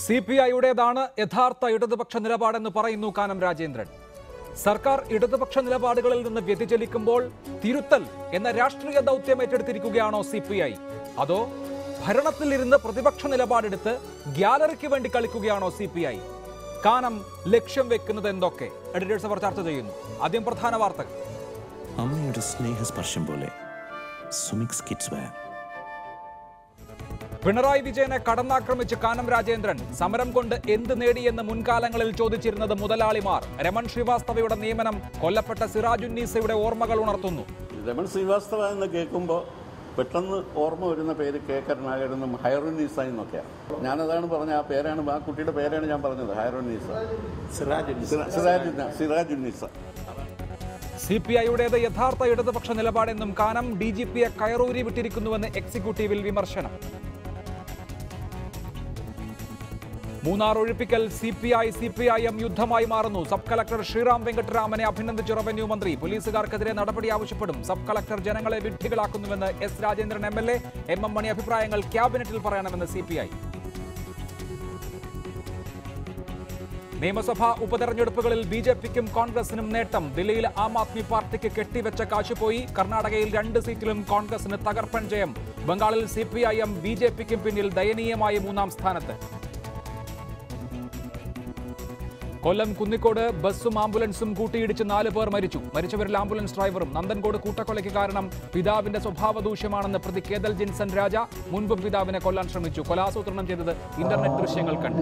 സിപിഐയുടേതാണ് യഥാർത്ഥ ഇടതുപക്ഷ നിലപാടെന്ന് പറയുന്നു കാനം രാജേന്ദ്രൻ. സർക്കാർ ഇടതുപക്ഷ നിലപാടുകളിൽ നിന്ന് വ്യതിചലിക്കുമ്പോൾ തിരുത്തൽ എന്ന രാഷ്ട്രീയ ദൗത്യം ഏറ്റെടുത്തിരിക്കുകയാണോ സിപിഐ? അതോ ഭരണത്തിലിരുന്ന് പ്രതിപക്ഷ നിലപാടെടുത്ത് ഗ്യാലറിക്ക് വേണ്ടി കളിക്കുകയാണോ സിപിഐ? കാനം ലക്ഷ്യം വെക്കുന്നത് എന്തൊക്കെ? എഡിറ്റേഴ്സ് അവർ ചർച്ച ചെയ്യുന്നു. ആദ്യം പ്രധാന വാർത്തകൾ. അമ്മയുടെ സ്നേഹസ്പർശം പോലെ സുമിക്സ് കിഡ്സ് വെയർ. പിണറായി വിജയനെ കടന്നാക്രമിച്ച് കാനം രാജേന്ദ്രൻ. സമരം കൊണ്ട് എന്ത് നേടിയെന്ന് മുൻകാലങ്ങളിൽ ചോദിച്ചിരുന്നത് മുതലാളിമാർ. രമൺ ശ്രീവാസ്തവയുടെ നിയമനം കൊല്ലപ്പെട്ട സിറാജുന്നീസയുടെ ഓർമ്മകൾ ഉണർത്തുന്നു. രമൺ ശ്രീവാസ്തവ എന്ന് കേൾക്കുമ്പോൾ പെട്ടെന്ന് ഓർമ്മ വരുന്ന പേര് കെ കരുണാകരനും ഹൈറുന്നീസ എന്നൊക്കെയാണ്. ഞാനതാണ് പറഞ്ഞ ആ പേരാണ്, ആ കുട്ടിയുടെ പേരാണ് ഞാൻ പറഞ്ഞത്, ഹൈറുന്നീസ, സിറാജുന്നീസ. സിപിഐയുടേത് യഥാർത്ഥ ഇടതുപക്ഷ നിലപാടെന്നും കാനം ഡിജിപിയെ കയറൂരി വിട്ടിരിക്കുന്നുവെന്ന് എക്സിക്യൂട്ടീവിൽ വിമർശനം. മൂന്നാർ ഒഴിപ്പിക്കൽ സിപിഐഎം യുദ്ധമായി മാറുന്നു. സബ് കളക്ടർ ശ്രീറാം വെങ്കട്ടരാമനെ അഭിനന്ദിച്ചു റവന്യൂ മന്ത്രി. പോലീസുകാർക്കെതിരെ നടപടി ആവശ്യപ്പെടും. സബ് കളക്ടർ ജനങ്ങളെ വിഡ്ഢികളാക്കുന്നുവെന്ന് എസ് രാജേന്ദ്രൻ MLA. MM മണി അഭിപ്രായങ്ങൾ ക്യാബിനറ്റിൽ പറയണമെന്ന് സിപിഐ. നിയമസഭാ ഉപതെരഞ്ഞെടുപ്പുകളിൽ BJPക്കും കോൺഗ്രസിനും നേട്ടം. ദില്ലിയിൽ ആം ആദ്മി പാർട്ടിക്ക് കെട്ടിവെച്ച കാശുപോയി. കർണാടകയിൽ 2 സീറ്റിലും കോൺഗ്രസിന് തകർപ്പൻ ജയം. ബംഗാളിൽ സിപിഐഎം BJPക്കും പിന്നിൽ ദയനീയമായി 3-ാം സ്ഥാനത്ത്. കൊല്ലം കുന്നിക്കോട് ബസ്സും ആംബുലൻസും കൂട്ടിയിടിച്ച് 4 പേർ മരിച്ചു. മരിച്ചവരിൽ ആംബുലൻസ് ഡ്രൈവറും. നന്ദൻകോട് കൂട്ടക്കൊലയ്ക്ക് കാരണം പിതാവിന്റെ സ്വഭാവ ദൂഷ്യമാണെന്ന് പ്രതി കേതൽ ജിൻസൺ രാജ. മുൻപും പിതാവിനെ കൊല്ലാൻ ശ്രമിച്ചു. കൊലാസൂത്രണം ചെയ്തത് ഇന്റർനെറ്റ് ദൃശ്യങ്ങൾ കണ്ട്.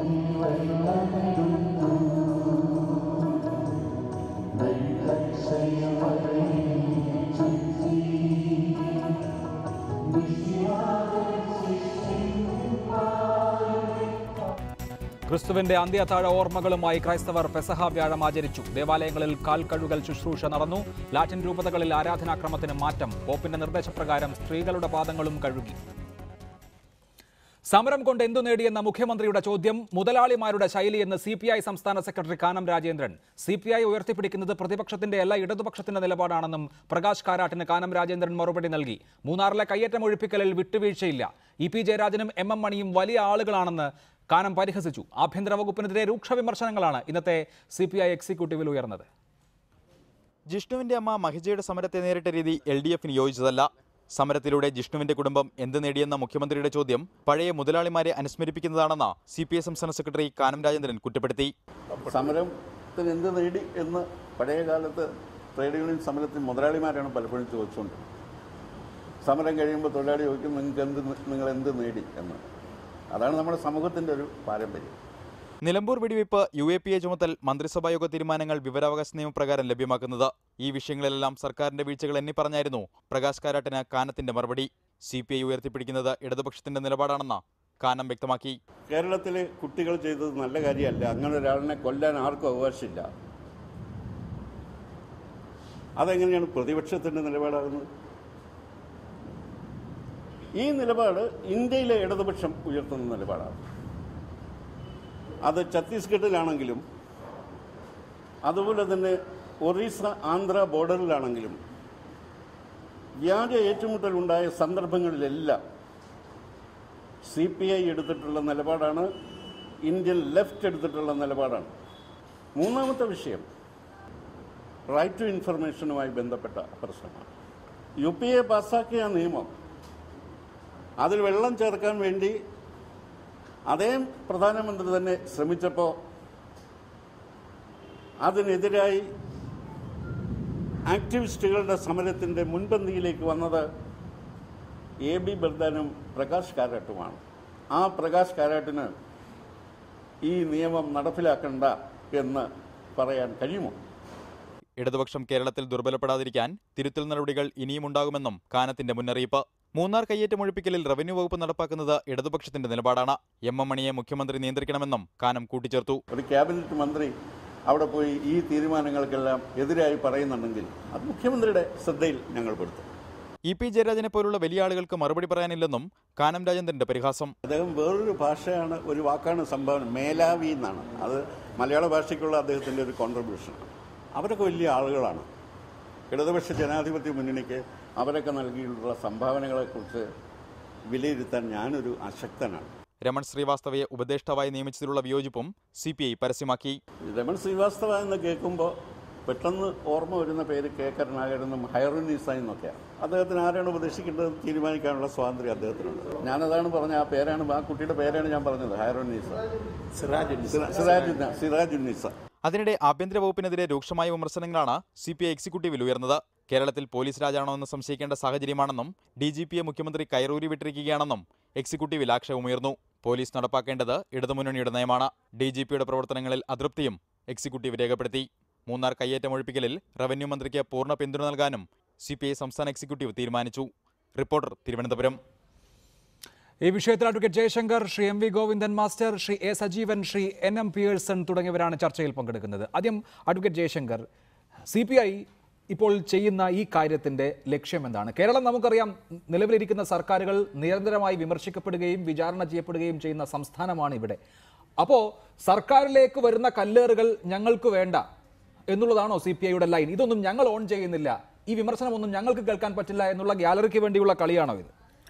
ക്രിസ്തുവിന്റെ അന്ത്യത്താഴ ഓർമ്മകളുമായി ക്രൈസ്തവർ പെസഹ വ്യാഴം ആചരിച്ചു. ദേവാലയങ്ങളിൽ കാൽ കഴുകൽ ശുശ്രൂഷ നടന്നു. ലാറ്റിൻ രൂപതകളിൽ ആരാധനാക്രമത്തിന് മാറ്റം. പോപ്പിന്റെ നിർദ്ദേശപ്രകാരം സ്ത്രീകളുടെ പാദങ്ങളും കഴുകി. സമരം കൊണ്ട് എന്തു നേടിയെന്ന മുഖ്യമന്ത്രിയുടെ ചോദ്യം മുതലാളിമാരുടെ ശൈലിയെന്ന് CPI സംസ്ഥാന സെക്രട്ടറി കാനം രാജേന്ദ്രൻ. CPI ഉയർത്തിപ്പിടിക്കുന്നത് പ്രതിപക്ഷത്തിന്റെ അല്ല ഇടതുപക്ഷത്തിന്റെ നിലപാടാണെന്നും പ്രകാശ് കാരാട്ടിന് കാനം രാജേന്ദ്രൻ മറുപടി നൽകി. മൂന്നാറിലെ കയ്യേറ്റം ഒഴിപ്പിക്കലിൽ വിട്ടുവീഴ്ചയില്ല. EP ജയരാജനും MM മണിയും വലിയ ആളുകളാണെന്ന് കാനം പരിഹസിച്ചു. ആഭ്യന്തര വകുപ്പിനെതിരെ രൂക്ഷ വിമർശനങ്ങളാണ് ഇന്നത്തെ CPI എക്സിക്യൂട്ടീവിൽ ഉയർന്നത്. ജിഷ്ണുവിന്റെ അമ്മ മഹിജയുടെ സമരത്തെ നേരിട്ട രീതി LDFന് യോജിച്ചതല്ല. സമരത്തിലൂടെ ജിഷ്ണുവിന്റെ കുടുംബം എന്ത് നേടിയെന്ന മുഖ്യമന്ത്രിയുടെ ചോദ്യം പഴയ മുതലാളിമാരെ അനുസ്മരിപ്പിക്കുന്നതാണെന്ന് CPI സംസ്ഥാന സെക്രട്ടറി കാനം രാജേന്ദ്രൻ കുറ്റപ്പെടുത്തി. സമരത്തിന് എന്ത് നേടി എന്ന് പഴയ കാലത്ത് ട്രേഡ് യൂണിയൻ സമരത്തിൽ മുതലാളിമാരാണ് പലപ്പോഴും ചോദിച്ചുകൊണ്ട്. സമരം കഴിയുമ്പോൾ തൊഴിലാളി ചോദിക്കും നിങ്ങൾ എന്ത് നേടി എന്ന്. അതാണ് നമ്മുടെ സമൂഹത്തിന്റെ ഒരു പാരമ്പര്യം. നിലമ്പൂർ വെടിവയ്പ് UAPA ചുമത്തൽ മന്ത്രിസഭായോഗ തീരുമാനങ്ങൾ വിവരാവകാശ നിയമപ്രകാരം ലഭ്യമാക്കുന്നത്. ഈ വിഷയങ്ങളിലെല്ലാം സർക്കാരിന്റെ വീഴ്ചകൾ എണ്ണി പറഞ്ഞായിരുന്നു പ്രകാശ് കാരാട്ടിന് കാനത്തിന്റെ മറുപടി. CPI ഉയർത്തിപ്പിടിക്കുന്നത് ഇടതുപക്ഷത്തിന്റെ നിലപാടാണെന്ന് കാനം വ്യക്തമാക്കി. കേരളത്തിലെ കുട്ടികൾ ചെയ്തത് നല്ല കാര്യമല്ല. അങ്ങനെ ഒരാളിനെ കൊല്ലാൻ ആർക്കും അവകാശമില്ല. അതെങ്ങനെയാണ് പ്രതിപക്ഷത്തിന്റെ നിലപാടാകുന്നത്? ഈ നിലപാട് ഇന്ത്യയിലെ ഇടതുപക്ഷം ഉയർത്തുന്ന നിലപാടാണ്. അത് ഛത്തീസ്ഗഡിലാണെങ്കിലും അതുപോലെ തന്നെ ഒറീസ ആന്ധ്ര ബോർഡറിലാണെങ്കിലും വ്യാജ ഏറ്റുമുട്ടലുണ്ടായ സന്ദർഭങ്ങളിലെല്ലാം CPI എടുത്തിട്ടുള്ള നിലപാടാണ്, ഇന്ത്യൻ ലെഫ്റ്റ് എടുത്തിട്ടുള്ള നിലപാടാണ്. മൂന്നാമത്തെ വിഷയം റൈറ്റ് ടു ഇൻഫർമേഷനുമായി ബന്ധപ്പെട്ട പ്രശ്നമാണ്. UPA പാസ്സാക്കിയ നിയമം അതിൽ വെള്ളം ചേർക്കാൻ വേണ്ടി അതേ പ്രധാനമന്ത്രി തന്നെ ശ്രമിച്ചപ്പോൾ അതിനെതിരായി ആക്ടിവിസ്റ്റുകളുടെ സമരത്തിൻ്റെ മുൻപന്തിയിലേക്ക് വന്നത് AB ബർദാനും പ്രകാശ് കാരാട്ടുമാണ്. ആ പ്രകാശ് കാരാട്ടിന് ഈ നിയമം നടപ്പിലാക്കണ്ട എന്ന് പറയാൻ കഴിയുമോ? ഇടതുപക്ഷം കേരളത്തിൽ ദുർബലപ്പെടാതിരിക്കാൻ തിരുത്തൽ നടപടികൾ ഇനിയും ഉണ്ടാകുമെന്നും കാനത്തിന്റെ മുന്നറിയിപ്പ്. മൂന്നാർ കയ്യേറ്റം ഒഴിപ്പിക്കലിൽ റവന്യൂ വകുപ്പ് നടപ്പാക്കുന്നത് ഇടതുപക്ഷത്തിന്റെ നിലപാടാണ്. MM മണിയെ മുഖ്യമന്ത്രി നിയന്ത്രിക്കണമെന്നും കാനം കൂട്ടിച്ചേർത്തു. ഒരു ക്യാബിനറ്റ് മന്ത്രി അവിടെ പോയി ഈ തീരുമാനങ്ങൾക്കെല്ലാം എതിരായി പറയുന്നുണ്ടെങ്കിൽ അത് മുഖ്യമന്ത്രിയുടെ ശ്രദ്ധയിൽ ഞങ്ങൾ പെടുത്തും. EP ജയരാജനെ പോലുള്ള വലിയ ആളുകൾക്ക് മറുപടി പറയാനില്ലെന്നും കാനം രാജേന്ദ്രന്റെ പരിഹാസം. അദ്ദേഹം വേറൊരു ഭാഷയാണ്, ഒരു വാക്കാണ് സംഭാവന, മേലാവി എന്നാണ്. അത് മലയാള ഭാഷയ്ക്കുള്ള അദ്ദേഹത്തിൻ്റെ ഒരു കോൺട്രിബ്യൂഷൻ. അവരൊക്കെ വലിയ ആളുകളാണ്. ഇടതുപക്ഷ ജനാധിപത്യ മുന്നണിക്ക് അവരൊക്കെ നൽകിയിട്ടുള്ള സംഭാവനകളെക്കുറിച്ച് വിലയിരുത്താൻ ഞാനൊരു അശക്തനാണ്. രമൺ ശ്രീവാസ്തവയെ ഉപദേഷ്ടാവായി നിയമിച്ചതിലുള്ള വിയോജിപ്പും CPI പരസ്യമാക്കി. രമൺ ശ്രീവാസ്തവ എന്ന് കേൾക്കുമ്പോൾ പെട്ടെന്ന് ഓർമ്മ വരുന്ന പേര് കെ കരുണാകരനും ഹൈറുന്നീസ എന്നൊക്കെയാണ്. അദ്ദേഹത്തിന് ആരാണ് ഉപദേശിക്കേണ്ടത് തീരുമാനിക്കാനുള്ള സ്വാതന്ത്ര്യം അദ്ദേഹത്തിനുണ്ട്. ഞാനതാണ് പറഞ്ഞ ആ പേരാണ്, ആ കുട്ടിയുടെ പേരാണ് ഞാൻ പറഞ്ഞത്, ഹൈറുന്നീസ, സിറാജുന്നീസ. അതിനിടെ ആഭ്യന്തര വകുപ്പിനെതിരെ രൂക്ഷമായ വിമർശനങ്ങളാണ് CPI എക്സിക്യൂട്ടീവിൽ ഉയർന്നത്. കേരളത്തിൽ പോലീസ് രാജാണോ എന്ന് സംശയിക്കേണ്ട സാഹചര്യമാണെന്നും DGPയെ മുഖ്യമന്ത്രി കയറൂരി വിട്ടിരിക്കുകയാണെന്നും എക്സിക്യൂട്ടീവിൽ ആക്ഷേപമുയർന്നു. പോലീസ് നടപ്പാക്കേണ്ടത് ഇടതുമുന്നണിയുടെ നയമാണ്. DGPയുടെ പ്രവർത്തനങ്ങളിൽ അതൃപ്തിയും എക്സിക്യൂട്ടീവ് രേഖപ്പെടുത്തി. മൂന്നാർ കയ്യേറ്റമൊഴിപ്പിക്കലിൽ റവന്യൂ മന്ത്രിക്ക് പൂർണ്ണ പിന്തുണ നൽകാനും CPI സംസ്ഥാന എക്സിക്യൂട്ടീവ് തീരുമാനിച്ചു. റിപ്പോർട്ടർ, തിരുവനന്തപുരം. ഈ വിഷയത്തിൽ advocate Jaishankar, Shri MV Govindan master, Shri A Sajeevan, Shri NM Pearson തുടങ്ങിയവരാണ് ചർച്ചയിൽ പങ്കെടുക്കുന്നത്. ആദ്യം അഡ്വക്കേറ്റ് ജയശങ്കർ, CPI ഇപ്പോൾ ചെയ്യുന്ന ഈ കാര്യത്തിന്റെ ലക്ഷ്യം എന്താണ്? കേരളം നമുക്കറിയാം, നിലവിലിരിക്കുന്ന സർക്കാരുകൾ നിരന്തരമായി വിമർശിക്കപ്പെടുകയും വിചാരണ ചെയ്യപ്പെടുകയും ചെയ്യുന്ന സംസ്ഥാനമാണ് ഇവിടെ. അപ്പോൾ സർക്കാരിലേക്ക് വരുന്ന കല്ലേറുകൾ ഞങ്ങൾക്ക് വേണ്ട എന്നുള്ളതാണോ CPIയുടെ ലൈൻ? ഇതൊന്നും ഞങ്ങൾ ഓൺ ചെയ്യുന്നില്ല, ഈ വിമർശനമൊന്നും ഞങ്ങൾക്ക് കേൾക്കാൻ പറ്റില്ല എന്നുള്ള ഗ്യാലറിക്ക് വേണ്ടിയുള്ള കളിയാണോ ഇത്?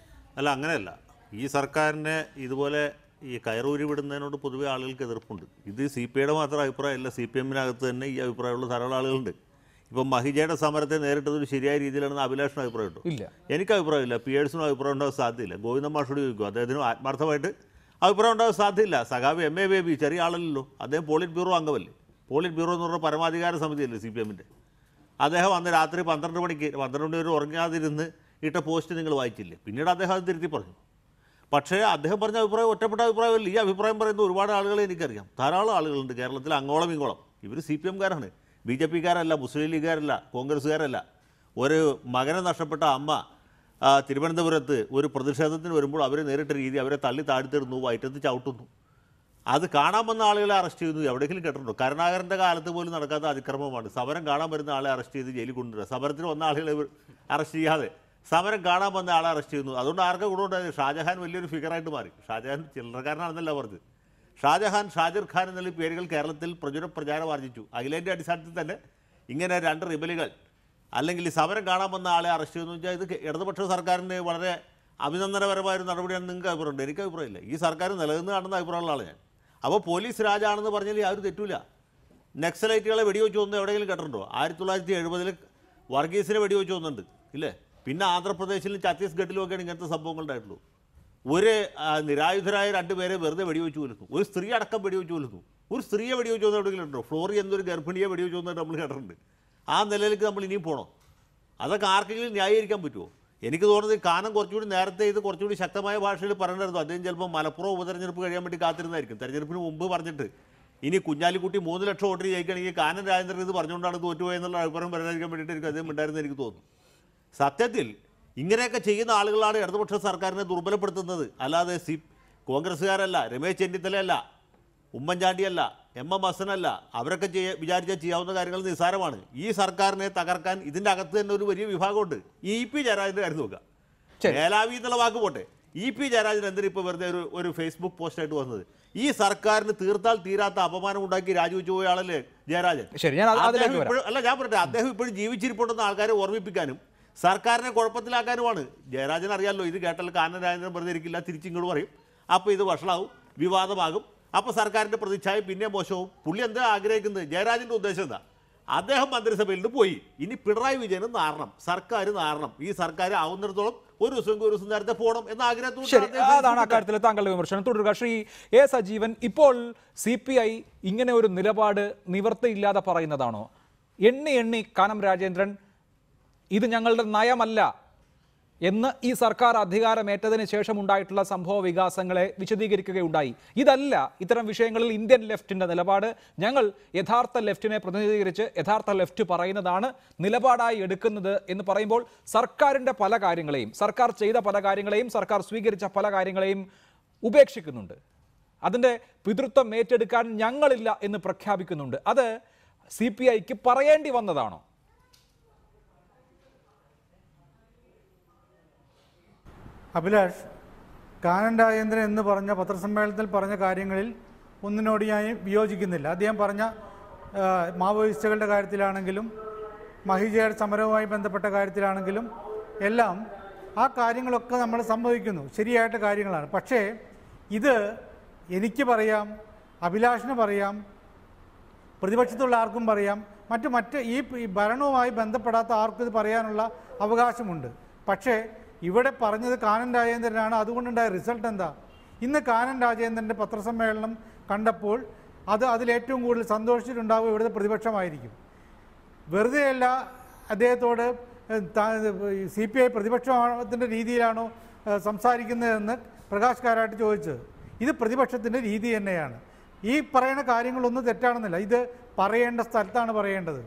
അല്ല, അങ്ങനെയല്ല. ഈ സർക്കാരിനെ ഇതുപോലെ ഈ കയറൂരി വിടുന്നതിനോട് പൊതുവെ ആളുകൾക്ക് എതിർപ്പുണ്ട്. ഇത് CPIയുടെ മാത്രം അഭിപ്രായമല്ല, CPM-നകത്ത് തന്നെ ഈ അഭിപ്രായമുള്ള ധാരാളം ആളുകളുണ്ട്. ഇപ്പം മഹിജയുടെ സമരത്തെ നേരിട്ടതൊരു ശരിയായ രീതിയിലാണെന്ന് അഭിലാഷിന് അഭിപ്രായമുണ്ടോ? ഇല്ല, എനിക്ക് അഭിപ്രായമില്ല. പിയേഴ്സിനും അഭിപ്രായം ഉണ്ടാകാൻ സാധ്യതയില്ല. ഗോവിന്ദൻ മാഷോട് ചോദിക്കും, അദ്ദേഹത്തിന് ആത്മാർത്ഥമായിട്ട് അഭിപ്രായം ഉണ്ടാകാൻ സാധ്യതയില്ല. സഖാവ് MA ബേബി ചെറിയ ആളല്ലല്ലോ, അദ്ദേഹം പോളിറ്റ് ബ്യൂറോ അംഗമല്ലേ. പോളിറ്റ് ബ്യൂറോ എന്ന് പറഞ്ഞ പരമാധികാര സമിതിയല്ലേ CPM-ൻ്റെ. അദ്ദേഹം അന്ന് രാത്രി 12 മണി വരെ ഉറങ്ങാതിരുന്ന് ഇട്ട പോസ്റ്റ് നിങ്ങൾ വായിച്ചില്ലേ? പിന്നീട് അദ്ദേഹം അത് തിരുത്തി പറഞ്ഞു. പക്ഷേ അദ്ദേഹം പറഞ്ഞ അഭിപ്രായം ഒറ്റപ്പെട്ട അഭിപ്രായമല്ല. ഈ അഭിപ്രായം പറയുന്ന ഒരുപാട് ആളുകളെ എനിക്കറിയാം. ധാരാളം ആളുകളുണ്ട് കേരളത്തിൽ, അങ്ങോളം ഇങ്ങോളം. ഇവർ CPM-കാരാണ്, BJP-കാരല്ല, മുസ്ലിം ലീഗുകാരല്ല, കോൺഗ്രസ്സുകാരല്ല. ഒരു മകനെ നഷ്ടപ്പെട്ട അമ്മ തിരുവനന്തപുരത്ത് ഒരു പ്രതിഷേധത്തിന് വരുമ്പോൾ അവരെ നേരിട്ട രീതി, അവരെ തള്ളി താഴ്ത്തിടുന്നു, വയറ്റത്ത് ചവിട്ടുന്നു. അത് കാണാൻ വന്ന ആളുകളെ അറസ്റ്റ് ചെയ്യുന്നു. എവിടെയെങ്കിലും കേട്ടിട്ടുണ്ടോ? കരുണാകരൻ്റെ കാലത്ത് പോലും നടക്കാത്ത അതിക്രമമാണ്. സമരം കാണാൻ വരുന്ന ആളെ അറസ്റ്റ് ചെയ്ത് ജയിലിൽ കൊണ്ടുവരിക. സമരത്തിന് വന്ന ആളുകളെ അറസ്റ്റ് ചെയ്യാതെ സമരം കാണാൻ വന്ന ആളെ അറസ്റ്റ് ചെയ്യുന്നു. അതുകൊണ്ട് ആർക്കും കൂടെ ഉണ്ടായത്? ഷാജഹാൻ വലിയൊരു ഫിഗറായിട്ട് മാറി. ഷാജഹാൻ ചില്ലറക്കാരനാണെന്നല്ല പറഞ്ഞത്. ഷാജഹാൻ, ഷാജിർ ഖാൻ എന്നുള്ള പേരുകൾ കേരളത്തിൽ പ്രചാരം ആർജിച്ചു. അഖിലേന്ത്യാ അടിസ്ഥാനത്തിൽ തന്നെ ഇങ്ങനെ രണ്ട് റിബലുകൾ അല്ലെങ്കിൽ ഈ സമരം കാണാൻ വന്ന ആളെ അറസ്റ്റ് ചെയ്യുന്നു വെച്ചാൽ ഇത് ഇടതുപക്ഷ സർക്കാരിൻ്റെ വളരെ അഭിനന്ദനപരമായൊരു നടപടിയാണ്. നിങ്ങൾക്ക് അഭിപ്രായമുണ്ട്? എനിക്ക് അഭിപ്രായമില്ല. ഈ സർക്കാർ നിലനിന്ന് കാണുന്ന അഭിപ്രായമുള്ള ആളാണ് ഞാൻ. അപ്പോൾ പോലീസ് രാജാണെന്ന് പറഞ്ഞാൽ ആരും തെറ്റൂല. നക്സലൈറ്റുകളെ വെടിവെച്ച് കൊന്നു എവിടെയെങ്കിലും കേട്ടിട്ടുണ്ടോ? 1970 വർഗീസിനെ വെടിവെച്ച് കൊന്നുണ്ട് ഇല്ലേ? പിന്നെ ആന്ധ്രാപ്രദേശിലും ഛത്തീസ്ഗഡിലും ഒക്കെയാണ് ഇങ്ങനത്തെ സംഭവങ്ങൾ ഉണ്ടായിട്ടുള്ളൂ. ഒരു നിരായുധരായ 2 പേരെ വെറുതെ വെടിവെച്ച് കൊല്ലുന്നു. ഒരു സ്ത്രീ അടക്കം വെടിവെച്ച് കൊല്ലുന്നു. ഒരു സ്ത്രീയെ വെടിവെച്ച് കൊന്നു എവിടെയെങ്കിലും ഉണ്ടോ? ഫ്ലോറി എന്നൊരു ഗർഭിണിയെ വെടിവെച്ച് കൊന്നിട്ട് നമ്മൾ കേട്ടിട്ടുണ്ട്. ആ നിലയിലേക്ക് നമ്മൾ ഇനിയും പോകണം. അതൊക്കെ ആർക്കെങ്കിലും ന്യായീകരിക്കാൻ പറ്റുമോ? എനിക്ക് തോന്നുന്നത് കാനം കുറച്ചുകൂടി നേരത്തെ ഇത് കുറച്ചുകൂടി ശക്തമായ ഭാഷയിൽ പറയണ്ടായിരുന്നു. അദ്ദേഹം ചിലപ്പോൾ മലപ്പുറം ഉപതെരഞ്ഞെടുപ്പ് കഴിയാൻ വേണ്ടി കാത്തിരുന്നായിരിക്കും. തെരഞ്ഞെടുപ്പിന് മുമ്പ് പറഞ്ഞിട്ട് ഇനി കുഞ്ഞാലിക്കുട്ടി 3 ലക്ഷം വോട്ടിന് ജയിക്കുകയാണെങ്കിൽ കാനം രാജേന്ദ്രൻ ഇത് പറഞ്ഞുകൊണ്ടാണ് തോറ്റുപോയെന്നുള്ള അഭിപ്രായം പറയാതിരിക്കാൻ വേണ്ടിയിട്ട് എനിക്ക് അദ്ദേഹം ഉണ്ടായിരുന്നു എനിക്ക് തോന്നുന്നു. സത്യത്തിൽ ഇങ്ങനെയൊക്കെ ചെയ്യുന്ന ആളുകളാണ് ഇടതുപക്ഷ സർക്കാരിനെ ദുർബലപ്പെടുത്തുന്നത്. അല്ലാതെ കോൺഗ്രസ്സുകാരല്ല, രമേശ് ചെന്നിത്തലയല്ല, ഉമ്മൻചാണ്ടിയല്ല, MM ഹസനല്ല. അവരൊക്കെ വിചാരിച്ചാൽ ചെയ്യാവുന്ന കാര്യങ്ങൾ നിസ്സാരമാണ്. ഈ സർക്കാരിനെ തകർക്കാൻ ഇതിൻ്റെ അകത്ത് തന്നെ ഒരു വലിയ വിഭാഗമുണ്ട്. EP ജയരാജൻ്റെ കാര്യം നോക്കുക. മേലാവി എന്നുള്ള വാക്ക് പോട്ടെ, EP ജയരാജൻ എന്തിനാ ഇപ്പോൾ വെറുതെ ഒരു ഫേസ്ബുക്ക് പോസ്റ്റായിട്ട് വന്നത്? ഈ സർക്കാരിന് തീർത്താൽ തീരാത്ത അപമാനം ഉണ്ടാക്കി രാജിവെച്ചു പോയ ആളല്ലേ ജയരാജൻ? അല്ല, ഞാൻ പറയട്ടെ, അദ്ദേഹം ഇപ്പോഴും ജീവിച്ചിരിപ്പുണ്ടെന്ന് ആൾക്കാരെ ഓർമ്മിപ്പിക്കാനും സർക്കാരിനെ കുഴപ്പത്തിലാക്കാനുമാണ്. ജയരാജൻ അറിയാമല്ലോ, ഇത് കേട്ടാൽ കാനം രാജേന്ദ്രൻ വെറുതെ ഇരിക്കില്ല, തിരിച്ചിങ്ങോട്ട് പറയും. അപ്പോൾ ഇത് വഷളാവും, വിവാദമാകും. അപ്പോൾ സർക്കാരിൻ്റെ പ്രതിച്ഛായ പിന്നെ മോശവും. പുള്ളി എന്താ ആഗ്രഹിക്കുന്നത്? ജയരാജൻ്റെ ഉദ്ദേശം എന്താ? അദ്ദേഹം മന്ത്രിസഭയിൽ നിന്ന് പോയി. ഇനി പിണറായി വിജയനും നാറണം, സർക്കാർ നാറണം. ഈ സർക്കാർ ആവുന്നിടത്തോളം ഒരു ദിവസം നേരത്തെ പോകണം എന്ന ആഗ്രഹത്തോടെ. അതാണ് അക്കാര്യത്തിൽ താങ്കളുടെ വിമർശനം. തുടരുക ശ്രീ A സജീവൻ. ഇപ്പോൾ CPI ഇങ്ങനെ ഒരു നിലപാട് നിവർത്തിയില്ലാതെ പറയുന്നതാണോ? എണ്ണി കാനം രാജേന്ദ്രൻ ഇത് ഞങ്ങളുടെ നയമല്ല എന്ന് ഈ സർക്കാർ അധികാരമേറ്റതിന് ശേഷം ഉണ്ടായിട്ടുള്ള സംഭവ വികാസങ്ങളെ വിശദീകരിക്കുകയുണ്ടായി. ഇതല്ല ഇത്തരം വിഷയങ്ങളിൽ ഇന്ത്യൻ ലെഫ്റ്റിൻ്റെ നിലപാട്. ഞങ്ങൾ യഥാർത്ഥ ലെഫ്റ്റിനെ പ്രതിനിധീകരിച്ച് യഥാർത്ഥ ലെഫ്റ്റ് പറയുന്നതാണ് നിലപാടായി എടുക്കുന്നത് എന്ന് പറയുമ്പോൾ സർക്കാരിൻ്റെ പല കാര്യങ്ങളെയും, സർക്കാർ ചെയ്ത പല കാര്യങ്ങളെയും, സർക്കാർ സ്വീകരിച്ച പല കാര്യങ്ങളെയും ഉപേക്ഷിക്കുന്നുണ്ട്. അതിൻ്റെ പിതൃത്വം ഏറ്റെടുക്കാൻ ഞങ്ങളില്ല എന്ന് പ്രഖ്യാപിക്കുന്നുണ്ട്. അത് CPIക്ക് പറയേണ്ടി വന്നതാണോ? അഭിലാഷ്, കാനം രാജേന്ദ്രൻ എന്ന് പറഞ്ഞ പത്രസമ്മേളനത്തിൽ പറഞ്ഞ കാര്യങ്ങളിൽ ഒന്നിനോട് ഞാൻ വിയോജിക്കുന്നില്ല. അദ്ദേഹം പറഞ്ഞ മാവോയിസ്റ്റുകളുടെ കാര്യത്തിലാണെങ്കിലും മഹിജയുടെ സമരവുമായി ബന്ധപ്പെട്ട കാര്യത്തിലാണെങ്കിലും എല്ലാം ആ കാര്യങ്ങളൊക്കെ നമ്മൾ സമ്മതിക്കുന്നു, ശരിയായിട്ട് കാര്യങ്ങളാണ്. പക്ഷേ ഇത് എനിക്ക് പറയാം, അഭിലാഷിന് പറയാം, പ്രതിപക്ഷത്തുള്ള ആർക്കും പറയാം, മറ്റ് ഈ ഭരണവുമായി ബന്ധപ്പെടാത്ത ആർക്കും ഇത് പറയാനുള്ള അവകാശമുണ്ട്. പക്ഷേ ഇവിടെ പറഞ്ഞത് കാനൻ രാജേന്ദ്രനാണ്. അതുകൊണ്ടുണ്ടായ റിസൾട്ട് എന്താ? ഇന്ന് കാനൻ രാജേന്ദ്രൻ്റെ പത്രസമ്മേളനം കണ്ടപ്പോൾ അതിലേറ്റവും കൂടുതൽ സന്തോഷിച്ചിട്ടുണ്ടാവുക ഇവിടുത്തെ പ്രതിപക്ഷമായിരിക്കും. വെറുതെയല്ല അദ്ദേഹത്തോട് CPI പ്രതിപക്ഷത്തിൻ്റെ രീതിയിലാണോ സംസാരിക്കുന്നതെന്ന് പ്രകാശ് കാരാട്ട് ചോദിച്ചത്. ഇത് പ്രതിപക്ഷത്തിൻ്റെ രീതി തന്നെയാണ്. ഈ പറയുന്ന കാര്യങ്ങളൊന്നും തെറ്റാണെന്നില്ല. ഇത് പറയേണ്ട സ്ഥലത്താണ് പറയേണ്ടത്.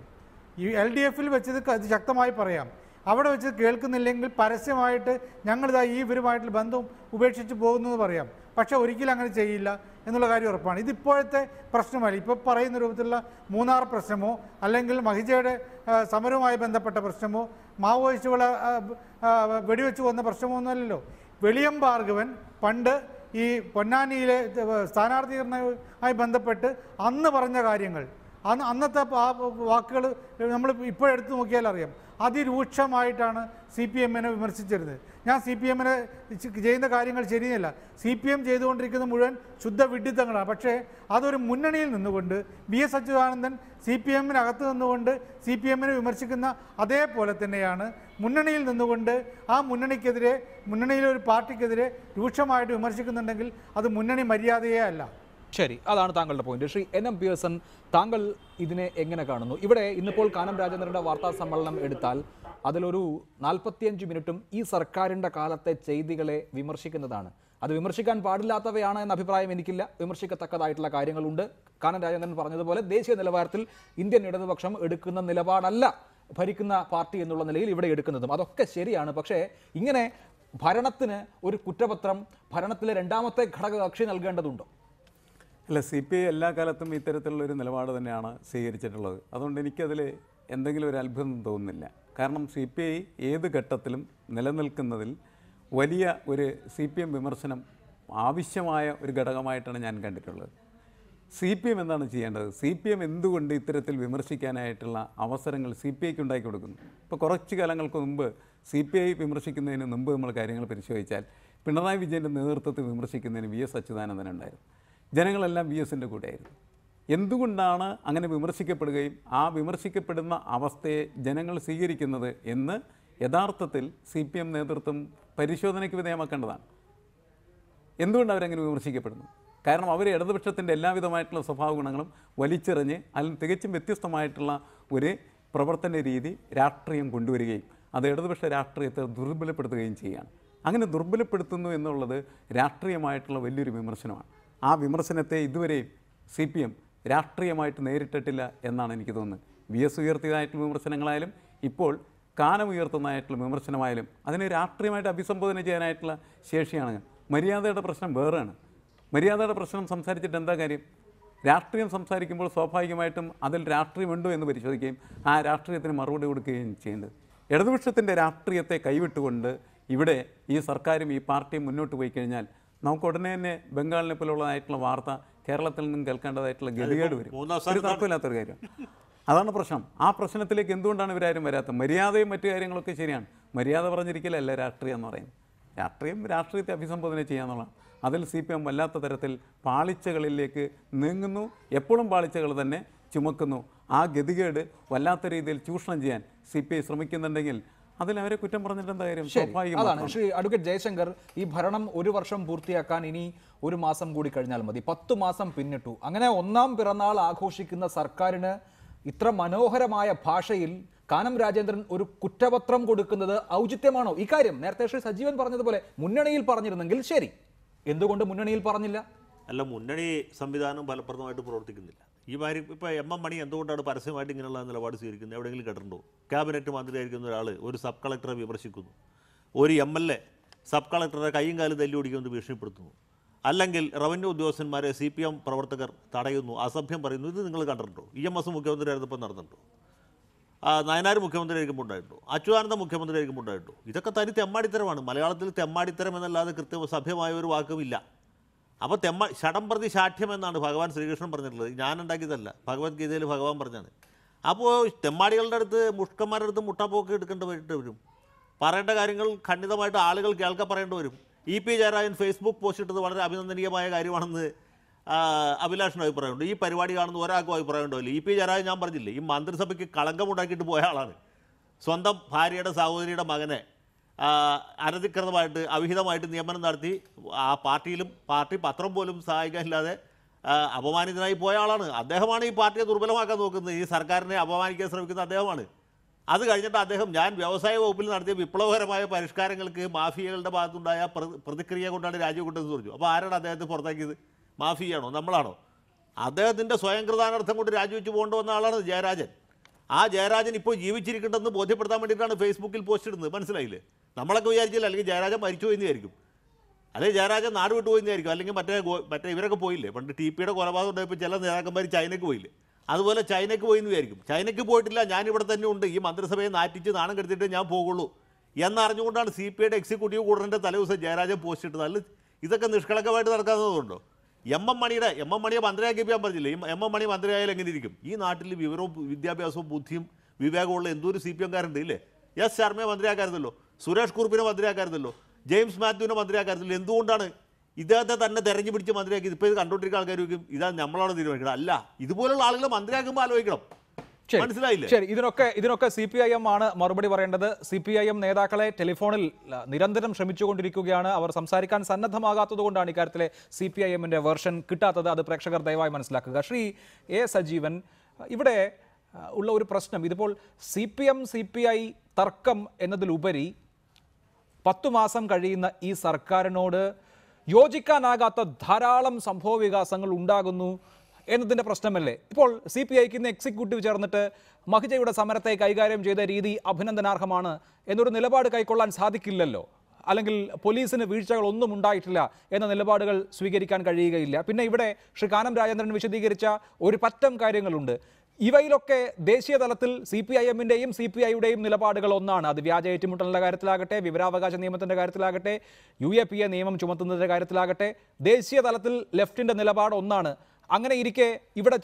ഈ LDFൽ വെച്ചത് ശക്തമായി പറയാം. അവിടെ വെച്ച് കേൾക്കുന്നില്ലെങ്കിൽ പരസ്യമായിട്ട് ഞങ്ങളിതാ ഈ ഇവരുമായിട്ടുള്ള ബന്ധം ഉപേക്ഷിച്ച് പോകുന്നു എന്ന് പറയാം. പക്ഷേ ഒരിക്കലും അങ്ങനെ ചെയ്യില്ല എന്നുള്ള കാര്യം ഉറപ്പാണ്. ഇതിപ്പോഴത്തെ പ്രശ്നമല്ല. ഇപ്പോൾ പറയുന്ന രൂപത്തിലുള്ള മൂന്നാർ പ്രശ്നമോ അല്ലെങ്കിൽ മഹിജയുടെ സമരവുമായി ബന്ധപ്പെട്ട പ്രശ്നമോ മാവോയിസ്റ്റുകളെ വെടിവെച്ച് കൊന്ന പ്രശ്നമോ ഒന്നുമല്ലല്ലോ. വെളിയം ഭാർഗവൻ പണ്ട് ഈ പൊന്നാനിയിലെ സ്ഥാനാർത്ഥീകരണവുമായി ബന്ധപ്പെട്ട് അന്ന് പറഞ്ഞ കാര്യങ്ങൾ, അന്നത്തെ വാക്കുകൾ നമ്മൾ ഇപ്പോഴെടുത്ത് നോക്കിയാൽ അറിയാം. അതിരൂക്ഷമായിട്ടാണ് CPMനെ വിമർശിച്ചിരുന്നത്. ഞാൻ CPMനെ ചെയ്യുന്ന കാര്യങ്ങൾ ശരിയല്ല, CPM ചെയ്തുകൊണ്ടിരിക്കുന്ന മുഴുവൻ ശുദ്ധ വിഡ്ഢിത്തങ്ങളാണ്. പക്ഷേ അതൊരു മുന്നണിയിൽ നിന്നുകൊണ്ട് VS അച്യുതാനന്ദൻ CPMനകത്ത് നിന്നുകൊണ്ട് CPMനെ വിമർശിക്കുന്ന അതേപോലെ തന്നെയാണ് മുന്നണിയിൽ നിന്നുകൊണ്ട് ആ മുന്നണിക്കെതിരെ, മുന്നണിയിലെ ഒരു പാർട്ടിക്കെതിരെ രൂക്ഷമായിട്ട് വിമർശിക്കുന്നുണ്ടെങ്കിൽ അത് മുന്നണി മര്യാദയേ അല്ല. ശരി, അതാണ് താങ്കളുടെ പോയിന്റ്. ശ്രീ NM പിയേഴ്സൺ, താങ്കൾ ഇതിനെ എങ്ങനെ കാണുന്നു? ഇവിടെ ഇന്നിപ്പോൾ കാനം രാജേന്ദ്രൻ്റെ വാർത്താ സമ്മേളനം എടുത്താൽ അതിലൊരു 45 മിനിറ്റും ഈ സർക്കാരിൻ്റെ കാലത്തെ ചെയ്തികളെ വിമർശിക്കുന്നതാണ്. അത് വിമർശിക്കാൻ പാടില്ലാത്തവയാണ് എന്ന അഭിപ്രായം എനിക്കില്ല. വിമർശിക്കത്തക്കതായിട്ടുള്ള കാര്യങ്ങളുണ്ട്. കാനം രാജേന്ദ്രൻ പറഞ്ഞതുപോലെ ദേശീയ നിലവാരത്തിൽ ഇന്ത്യൻ ഇടതുപക്ഷം എടുക്കുന്ന നിലപാടല്ല ഭരിക്കുന്ന പാർട്ടി എന്നുള്ള നിലയിൽ ഇവിടെ എടുക്കുന്നതും. അതൊക്കെ ശരിയാണ്. പക്ഷേ ഇങ്ങനെ ഭരണത്തിന് ഒരു കുറ്റപത്രം ഭരണത്തിലെ രണ്ടാമത്തെ ഘടകകക്ഷി നൽകേണ്ടതുണ്ടോ? അല്ല, CPI എല്ലാ കാലത്തും ഇത്തരത്തിലുള്ളൊരു നിലപാട് തന്നെയാണ് സ്വീകരിച്ചിട്ടുള്ളത്. അതുകൊണ്ട് എനിക്കതിൽ എന്തെങ്കിലും ഒരു അത്ഭുതം തോന്നുന്നില്ല. കാരണം CPI ഏത് ഘട്ടത്തിലും നിലനിൽക്കുന്നതിൽ വലിയ ഒരു CPM വിമർശനം ആവശ്യമായ ഒരു ഘടകമായിട്ടാണ് ഞാൻ കണ്ടിട്ടുള്ളത്. CPM എന്താണ് ചെയ്യേണ്ടത്? CPM എന്തുകൊണ്ട് ഇത്തരത്തിൽ വിമർശിക്കാനായിട്ടുള്ള അവസരങ്ങൾ CPIക്ക് ഉണ്ടാക്കി കൊടുക്കുന്നു? ഇപ്പോൾ കുറച്ച് കാലങ്ങൾക്ക് മുമ്പ് CPI വിമർശിക്കുന്നതിന് മുമ്പ് നമ്മൾ കാര്യങ്ങൾ പരിശോധിച്ചാൽ പിണറായി വിജയൻ്റെ നേതൃത്വത്തിൽ വിമർശിക്കുന്നതിന് VS അച്യുതാനന്ദൻ ഉണ്ടായിരുന്നു. ജനങ്ങളെല്ലാം VSൻ്റെ കൂടെയായിരുന്നു. എന്തുകൊണ്ടാണ് അങ്ങനെ വിമർശിക്കപ്പെടുകയും ആ വിമർശിക്കപ്പെടുന്ന അവസ്ഥയെ ജനങ്ങൾ സ്വീകരിക്കുന്നത് എന്ന് യഥാർത്ഥത്തിൽ CPM നേതൃത്വം പരിശോധനയ്ക്ക് വിധേയമാക്കേണ്ടതാണ്. എന്തുകൊണ്ട് അവരങ്ങനെ വിമർശിക്കപ്പെടുന്നു? കാരണം അവർ ഇടതുപക്ഷത്തിൻ്റെ എല്ലാവിധമായിട്ടുള്ള സ്വഭാവ ഗുണങ്ങളും വലിച്ചെറിഞ്ഞ് അതിൽ തികച്ചും വ്യത്യസ്തമായിട്ടുള്ള ഒരു പ്രവർത്തന രീതി രാഷ്ട്രീയം കൊണ്ടുവരികയും അത് ഇടതുപക്ഷ രാഷ്ട്രീയത്തെ ദുർബലപ്പെടുത്തുകയും ചെയ്യുകയാണ്. അങ്ങനെ ദുർബലപ്പെടുത്തുന്നു എന്നുള്ളത് രാഷ്ട്രീയമായിട്ടുള്ള വലിയൊരു വിമർശനമാണ്. ആ വിമർശനത്തെ ഇതുവരെയും CPM രാഷ്ട്രീയമായിട്ട് നേരിട്ടിട്ടില്ല എന്നാണ് എനിക്ക് തോന്നുന്നത്. VS ഉയർത്തിയതായിട്ടുള്ള വിമർശനങ്ങളായാലും ഇപ്പോൾ കാനം ഉയർത്തുന്നതായിട്ടുള്ള വിമർശനമായാലും അതിനെ രാഷ്ട്രീയമായിട്ട് അഭിസംബോധന ചെയ്യാനായിട്ടുള്ള ശേഷിയാണ്. മര്യാദയുടെ പ്രശ്നം വേറെയാണ്. മര്യാദയുടെ പ്രശ്നം സംസാരിച്ചിട്ട് എന്താ കാര്യം? രാഷ്ട്രീയം സംസാരിക്കുമ്പോൾ സ്വാഭാവികമായിട്ടും അതിൽ രാഷ്ട്രീയമുണ്ടോ എന്ന് പരിശോധിക്കുകയും ആ രാഷ്ട്രീയത്തിന് മറുപടി കൊടുക്കുകയും ചെയ്യുന്നത്. ഇടതുപക്ഷത്തിൻ്റെ രാഷ്ട്രീയത്തെ കൈവിട്ടുകൊണ്ട് ഇവിടെ ഈ സർക്കാരും ഈ പാർട്ടിയും മുന്നോട്ട് പോയി കഴിഞ്ഞാൽ നമുക്ക് ഉടനെ തന്നെ ബംഗാളിനെ പോലുള്ളതായിട്ടുള്ള വാർത്ത കേരളത്തിൽ നിന്നും കേൾക്കേണ്ടതായിട്ടുള്ള ഗതികേട് വരും. ഒരു തർക്കമില്ലാത്തൊരു കാര്യം. അതാണ് പ്രശ്നം. ആ പ്രശ്നത്തിലേക്ക് എന്തുകൊണ്ടാണ് ഇവരാരും വരാത്തത്? മര്യാദയും മറ്റു കാര്യങ്ങളൊക്കെ ശരിയാണ്. മര്യാദ പറഞ്ഞിരിക്കലല്ല രാഷ്ട്രീയം എന്ന് പറയുന്നത്. രാഷ്ട്രീയത്തെ അഭിസംബോധന ചെയ്യാന്നുള്ളതാണ്. അതിൽ CPM വല്ലാത്ത തരത്തിൽ പാളിച്ചകളിലേക്ക് നീങ്ങുന്നു. എപ്പോഴും പാളിച്ചകൾ തന്നെ ചുമക്കുന്നു. ആ ഗതികേട് വല്ലാത്ത രീതിയിൽ ചൂഷണം ചെയ്യാൻ CPI ശ്രമിക്കുന്നുണ്ടെങ്കിൽ അതിലവരെ കുറ്റം പറഞ്ഞിട്ട് എന്താ കാര്യം? അതാണ് ശ്രീ അഡ്വക്കേറ്റ് ജയശങ്കർ, ഈ ഭരണം 1 വർഷം പൂർത്തിയാക്കാൻ ഇനി 1 മാസം കൂടി കഴിഞ്ഞാൽ മതി. 10 മാസം പിന്നിട്ടു. അങ്ങനെ 1ാം പിറന്നാൾ ആഘോഷിക്കുന്ന സർക്കാരിന് ഇത്ര മനോഹരമായ ഭാഷയിൽ കാനം രാജേന്ദ്രൻ ഒരു കുറ്റപത്രം കൊടുക്കുന്നത് ഔചിത്യമാണോ? ഇക്കാര്യം നേരത്തെ ശ്രീ സജീവൻ പറഞ്ഞതുപോലെ മുന്നണിയിൽ പറഞ്ഞിരുന്നെങ്കിൽ ശരി, എന്തുകൊണ്ട് മുന്നണിയിൽ പറഞ്ഞില്ല? അല്ല, മുന്നണി സംവിധാനം ഫലപ്രദമായിട്ട് പ്രവർത്തിക്കുന്നില്ല. ഈ മാതിരി ഇപ്പോൾ MM മണി എന്തുകൊണ്ടാണ് പരസ്യമായിട്ട് ഇങ്ങനെയുള്ള നിലപാട് സ്വീകരിക്കുന്നത്? എവിടെയെങ്കിലും കേട്ടിട്ടുണ്ടോ? ക്യാബിനറ്റ് മന്ത്രിയായിരിക്കുന്ന ഒരാൾ ഒരു സബ് കളക്ടറെ വിമർശിക്കുന്നു, ഒരു MLA സബ് കളക്ടറെ കൈയും കാലും തല്ലി ഓടിക്കുമെന്ന് ഭീഷണിപ്പെടുത്തുന്നു, അല്ലെങ്കിൽ റവന്യൂ ഉദ്യോഗസ്ഥന്മാരെ CPM പ്രവർത്തകർ തടയുന്നു, അസഭ്യം പറയുന്നു. ഇത് നിങ്ങൾ കണ്ടിട്ടുണ്ടോ? EMS മുഖ്യമന്ത്രിയായിരുന്നപ്പോൾ നടന്നിട്ടുണ്ടോ? നയനാർ മുഖ്യമന്ത്രിയായിരിക്കുമ്പോൾ ഉണ്ടായിട്ടുണ്ടോ? അച്യുതാനന്ദ മുഖ്യമന്ത്രിയായിരിക്കുമ്പോൾ ഉണ്ടായിട്ടുണ്ടോ? ഇതൊക്കെ തനി തെമ്മാടിത്തരമാണ്. മലയാളത്തിൽ തെമ്മാടിത്തരം എന്നല്ലാതെ സഭ്യമായ ഒരു വാക്കുമില്ല. അപ്പോൾ ഷടംപ്രതി ശാഠ്യം എന്നാണ് ഭഗവാൻ ശ്രീകൃഷ്ണൻ പറഞ്ഞിട്ടുള്ളത്. ഞാനുണ്ടാക്കിയതല്ല, ഭഗവത്ഗീതയിൽ ഭഗവാൻ പറഞ്ഞാണ്. അപ്പോൾ തെമ്മാടികളുടെ അടുത്ത്, മുഷ്കന്മാരുടെ അടുത്ത് മുട്ടാപ്പോക്ക് എടുക്കേണ്ടി വരും. പറയേണ്ട കാര്യങ്ങൾ ഖണ്ഡിതമായിട്ട് ആളുകൾ കേൾക്കാൻ പറയേണ്ടി വരും. ഇ.പി. ജയരാജൻ ഫേസ്ബുക്ക് പോസ്റ്റ് ഇട്ടത് വളരെ അഭിനന്ദനീയമായ കാര്യമാണെന്ന് അഭിലാഷിന് അഭിപ്രായമുണ്ട്. ഈ പരിപാടി കാണുന്ന ഒരാൾക്കും അഭിപ്രായം ഉണ്ടാവില്ല. ഇ.പി. ജയരാജൻ ഞാൻ പറഞ്ഞില്ലേ, ഈ മന്ത്രിസഭയ്ക്ക് കളങ്കമുണ്ടാക്കിയിട്ട് പോയ ആളാണ്. സ്വന്തം ഭാര്യയുടെ സഹോദരിയുടെ മകനെ അനധികൃതമായിട്ട് അവിഹിതമായിട്ട് നിയമനം നടത്തി ആ പാർട്ടി പത്രം പോലും സഹായിക്കാനില്ലാതെ അപമാനിതനായി പോയ ആളാണ്. അദ്ദേഹമാണ് ഈ പാർട്ടിയെ ദുർബലമാക്കാൻ നോക്കുന്നത്. ഈ സർക്കാരിനെ അപമാനിക്കാൻ ശ്രമിക്കുന്ന അദ്ദേഹമാണ്. അത് കഴിഞ്ഞിട്ട് അദ്ദേഹം ഞാൻ വ്യവസായ വകുപ്പിൽ നടത്തിയ വിപ്ലവകരമായ പരിഷ്കാരങ്ങൾക്ക് മാഫിയകളുടെ ഭാഗത്തുണ്ടായ പ്രതിക്രിയ കൊണ്ടാണ് രാജിവെക്കേണ്ടതെന്ന് പറഞ്ഞു. അപ്പോൾ ആരാണ് അദ്ദേഹത്തെ പുറത്താക്കിയത്? മാഫിയാണോ? നമ്മളാണോ? അദ്ദേഹത്തിൻ്റെ സ്വയംകൃതാനർത്ഥം കൊണ്ട് രാജിവെച്ച് പോകേണ്ട വന്ന ആളാണ് ജയരാജൻ. ആ ജയരാജൻ ഇപ്പോൾ ജീവിച്ചിരിക്കേണ്ടെന്ന് ബോധ്യപ്പെടുത്താൻ വേണ്ടിയിട്ടാണ് ഫേസ്ബുക്കിൽ പോസ്റ്റ് ഇടുന്നത്. മനസ്സിലായില്ലേ? നമ്മളൊക്കെ വിചാരിച്ചില്ല, അല്ലെങ്കിൽ ജയരാജൻ മരിച്ചു എന്ന് വിചാരിക്കും, അല്ലെങ്കിൽ ജയരാജൻ നാട് വിട്ടു പോയി എന്നായിരിക്കും, അല്ലെങ്കിൽ മറ്റേ ഇവരൊക്കെ പോയില്ലേ, പണ്ട് ടി.പിയുടെ കൊലപാതകം ഉണ്ടായപ്പോൾ ചില നേതാക്കന്മാർ ചൈനയ്ക്ക് പോയില്ലേ, അതുപോലെ ചൈനയ്ക്ക് പോയി എന്ന് വിചാരിക്കും. ചൈനയ്ക്ക് പോയിട്ടില്ല, ഞാനിവിടെ തന്നെ ഉണ്ട്, ഈ മന്ത്രിസഭയെ നാറ്റിച്ച് നാണം കെടുത്തിട്ട് ഞാൻ പോകുള്ളൂ എന്നറിഞ്ഞുകൊണ്ടാണ് CPIയുടെ എക്സിക്യൂട്ടീവ് കൂടറിൻ്റെ തലേദിവസം ജയരാജൻ പോസ്റ്റ് ഇട്ടത്. അല്ല, ഇതൊക്കെ നിഷ്കളങ്കമായിട്ട് നടക്കാവുന്നതുണ്ടോ? എം എം മണിയെ മന്ത്രിയാക്കിയപ്പോൾ ഞാൻ പറഞ്ഞില്ലേ, എം.എം. മണി മന്ത്രിയായാലും എങ്ങനെ ഇരിക്കും? ഈ നാട്ടിൽ വിവരവും വിദ്യാഭ്യാസവും ബുദ്ധിയും വിവേകമുള്ള എന്തോരം CPM-കാരുണ്ട് ഇല്ലേ? എസ് ശർമ്മയെ മന്ത്രിയാക്കാരുന്നല്ലോ, സുരേഷ് കുറുപ്പിനെ മന്ത്രിയാക്കാരുന്നല്ലോ, ജെയിംസ് മാത്യുവിനെ മന്ത്രിയാക്കാരുന്നല്ലോ. എന്തുകൊണ്ടാണ് ഇദ്ദേഹത്തെ തന്നെ തെരഞ്ഞു പിടിച്ച് മന്ത്രിയാക്കി? ഇപ്പോൾ ഇത് കണ്ടുകൊണ്ടിരിക്കുന്ന ആൾക്കാർ ചോദിക്കും, ഇതാ നമ്മളാണ് തീരുമാനിക്കണം. അല്ല, ഇതുപോലുള്ള ആളുകൾ മന്ത്രിയാക്കുമ്പോൾ ആലോചിക്കണം. മനസ്സിലായില്ലേ? ശരി, ഇതിനൊക്കെ CPIM ആണ് മറുപടി പറയേണ്ടത്. CPIM നേതാക്കളെ ടെലിഫോണിൽ നിരന്തരം ശ്രമിച്ചുകൊണ്ടിരിക്കുകയാണ്. അവർ സംസാരിക്കാൻ സന്നദ്ധമാകാത്തത് കൊണ്ടാണ് ഇക്കാര്യത്തിലെ CPIM-ന്റെ വേർഷൻ കിട്ടാത്തത്. അത് പ്രേക്ഷകർ ദയവായി മനസ്സിലാക്കുക. ശ്രീ എ. സജീവൻ, ഇവിടെ ഉള്ള ഒരു പ്രശ്നം, ഇതിപ്പോൾ CPI തർക്കം എന്നതിലുപരി 10 മാസം കഴിയുന്ന ഈ സർക്കാരിനോട് യോജിക്കാനാകാത്ത ധാരാളം സംഭവ വികാസങ്ങൾ ഉണ്ടാകുന്നു എന്നതിൻ്റെ പ്രശ്നമല്ലേ? ഇപ്പോൾ CPIക്ക് ഇന്ന് എക്സിക്യൂട്ടീവ് ചേർന്നിട്ട് മഹിജയുടെ സമരത്തെ കൈകാര്യം ചെയ്ത രീതി അഭിനന്ദനാർഹമാണ് എന്നൊരു നിലപാട് കൈക്കൊള്ളാൻ സാധിക്കില്ലല്ലോ. അല്ലെങ്കിൽ പോലീസിന് വീഴ്ചകളൊന്നും ഉണ്ടായിട്ടില്ല എന്ന നിലപാടുകൾ സ്വീകരിക്കാൻ കഴിയുകയില്ല. പിന്നെ ഇവിടെ ശ്രീ കാനം രാജേന്ദ്രൻ വിശദീകരിച്ച ഒരു പറ്റം കാര്യങ്ങളുണ്ട്. ഇവയിലൊക്കെ ദേശീയ തലത്തിൽ CPIM-ൻ്റെയും CPI-യുടെയും നിലപാടുകൾ ഒന്നാണ്. അത് വ്യാജ ഏറ്റുമുട്ടലിൻ്റെ കാര്യത്തിലാകട്ടെ, വിവരാവകാശ നിയമത്തിൻ്റെ കാര്യത്തിലാകട്ടെ, UAPA നിയമം ചുമത്തുന്നതിൻ്റെ കാര്യത്തിലാകട്ടെ, ദേശീയ തലത്തിൽ ലെഫ്റ്റിൻ്റെ നിലപാട് ഒന്നാണ്. അങ്ങനെ ഇരിക്കെ ഇവിടെ